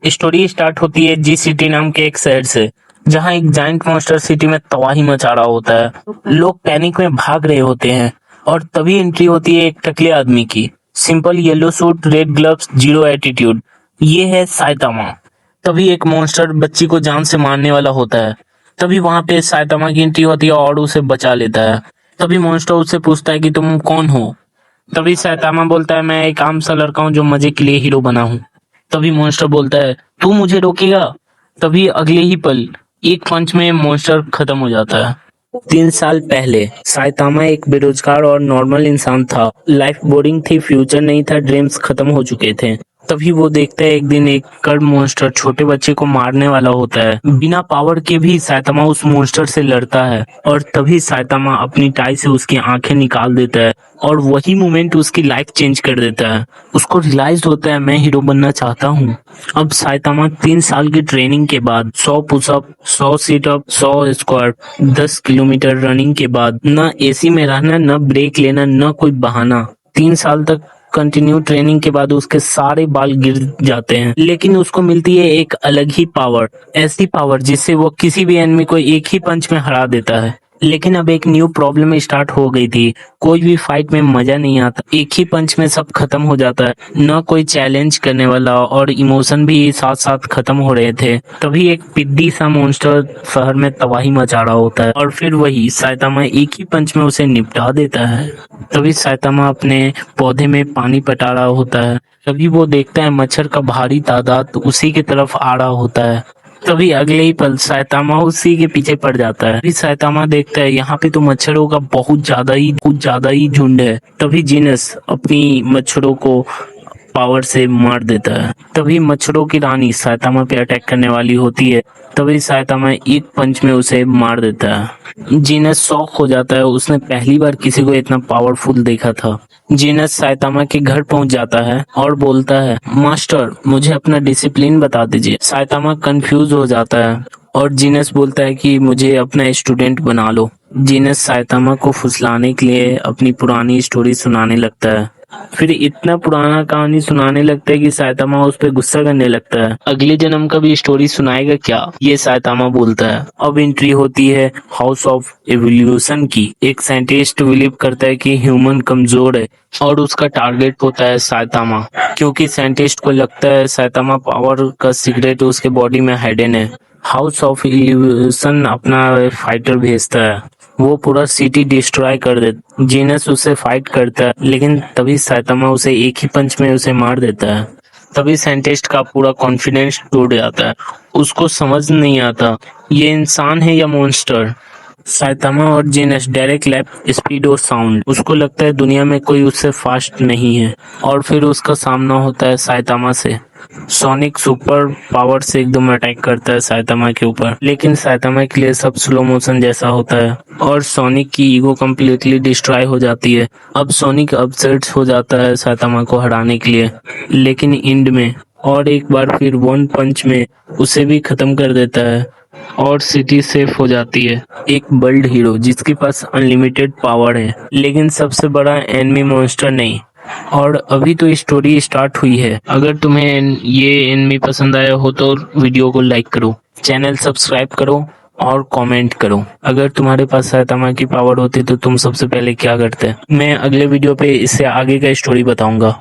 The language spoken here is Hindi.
स्टोरी स्टार्ट होती है जी सिटी नाम के एक शहर से, जहां एक जाइंट मॉन्स्टर सिटी में तबाही मचा रहा होता है। लोग पैनिक में भाग रहे होते हैं और तभी एंट्री होती है एक टकले आदमी की। Simple yellow suit, red gloves, zero attitude. ये है साइतामा। तभी एक मॉन्स्टर बच्ची को जान से मारने वाला होता है। तभी वहां पे साइतामा की एंट्री होती है और उसे बचा लेता है। तभी मॉन्स्टर उससे पूछता है कि तुम कौन हो। तभी साइतामा बोलता है, मैं एक आम सा लड़का हूँ जो मजे के लिए हीरो बना हूँ। तभी मॉन्स्टर बोलता है, तू मुझे रोकेगा। तभी अगले ही पल एक पंच में मॉन्स्टर खत्म हो जाता है। 3 साल पहले साइतामा एक बेरोजगार और नॉर्मल इंसान था। लाइफ बोरिंग थी, फ्यूचर नहीं था, ड्रीम्स खत्म हो चुके थे। तभी वो देखता है एक दिन एक कर्ड मॉन्स्टर छोटे बच्चे को मारने वाला होता है। बिना पावर के भी साइतामा उस मॉन्स्टर से लड़ता है और तभी साइतामा अपनी टाई से उसकी आंखें निकाल देता है और वही मोमेंट उसकी लाइफ चेंज कर देता है। उसको रियलाइज होता है, मैं हीरो बनना चाहता हूँ। अब साइतामा 3 साल की ट्रेनिंग के बाद 100 pushup, 100 situp, 100 squat, 10 kilometre running के बाद न एसी में रहना, न ब्रेक लेना, न कोई बहाना। 3 साल तक कंटिन्यू ट्रेनिंग के बाद उसके सारे बाल गिर जाते हैं, लेकिन उसको मिलती है एक अलग ही पावर। ऐसी पावर जिससे वो किसी भी एनिमी को एक ही पंच में हरा देता है। लेकिन अब एक न्यू प्रॉब्लम स्टार्ट हो गई थी। कोई भी फाइट में मजा नहीं आता, एक ही पंच में सब खत्म हो जाता है। न कोई चैलेंज करने वाला और इमोशन भी साथ साथ खत्म हो रहे थे। तभी एक पिद्दी सा मॉन्स्टर शहर में तबाही मचा रहा होता है और फिर वही साइतामा एक ही पंच में उसे निपटा देता है। तभी साइतामा अपने पौधे में पानी पटा रहा होता है। तभी वो देखता है मच्छर का भारी तादाद उसी की तरफ आ रहा होता है। तभी अगले ही पल साइतामा उसी के पीछे पड़ जाता है। तभी साइतामा देखता है यहाँ पे तो मच्छरों का बहुत ज्यादा ही झुंड है। तभी जीनस अपनी मच्छरों को पावर से मार देता है। तभी मच्छरों की रानी साइतामा पे अटैक करने वाली होती है। तभी साइतामा एक पंच में उसे मार देता है। जीनस शॉक हो जाता है, उसने पहली बार किसी को इतना पावरफुल देखा था। जीनस साइतामा के घर पहुंच जाता है और बोलता है, मास्टर मुझे अपना डिसिप्लिन बता दीजिए। साइतामा कंफ्यूज हो जाता है और जीनस बोलता है कि मुझे अपना स्टूडेंट बना लो। जीनस साइतामा को फुसलाने के लिए अपनी पुरानी स्टोरी सुनाने लगता है। फिर इतना पुराना कहानी सुनाने लगता है कि साइतामा उस पर गुस्सा करने लगता है। अगले जन्म का भी स्टोरी सुनाएगा क्या, ये साइतामा बोलता है। अब एंट्री होती है हाउस ऑफ एवोल्यूशन की। एक साइंटिस्ट बिलीव करता है कि ह्यूमन कमजोर है और उसका टारगेट होता है साइतामा, क्योंकि साइंटिस्ट को लगता है साइतामा पावर का सीक्रेट उसके बॉडी में हिडन है। हाउस ऑफ एवोल्यूशन अपना फाइटर भेजता है, वो पूरा सिटी डिस्ट्रॉय कर देता। जीनस उससे फाइट करता है, लेकिन तभी साइतामा उसे एक ही पंच में उसे मार देता है। तभी साइंटिस्ट का पूरा कॉन्फिडेंस टूट जाता है। उसको समझ नहीं आता ये इंसान है या मॉन्स्टर। साइतामा और जीनस डायरेक्ट लैब स्पीड और साउंड। उसको लगता है दुनिया में कोई उससे फास्ट नहीं है और फिर उसका सामना होता है साइतामा से। सोनिक सुपर पावर से एकदम अटैक करता है साइतामा के ऊपर, लेकिन साइतामा के लिए सब स्लो मोशन जैसा होता है और सोनिक की ईगो कम्प्लीटली डिस्ट्रॉय हो जाती है। अब सोनिक अपसेट हो जाता है साइतामा को हराने के लिए, लेकिन एंड में और एक बार फिर वन पंच में उसे भी खत्म कर देता है और सिटी सेफ हो जाती है। एक बल्ड हीरो जिसके पास अनलिमिटेड पावर है, लेकिन सबसे बड़ा एनिमी मॉन्स्टर नहीं। और अभी तो स्टोरी स्टार्ट हुई है। अगर तुम्हें ये एनिमी पसंद आया हो तो वीडियो को लाइक करो, चैनल सब्सक्राइब करो और कमेंट करो। अगर तुम्हारे पास साइतामा की पावर होती तो तुम सबसे पहले क्या करते? मैं अगले वीडियो पे इससे आगे का स्टोरी बताऊंगा।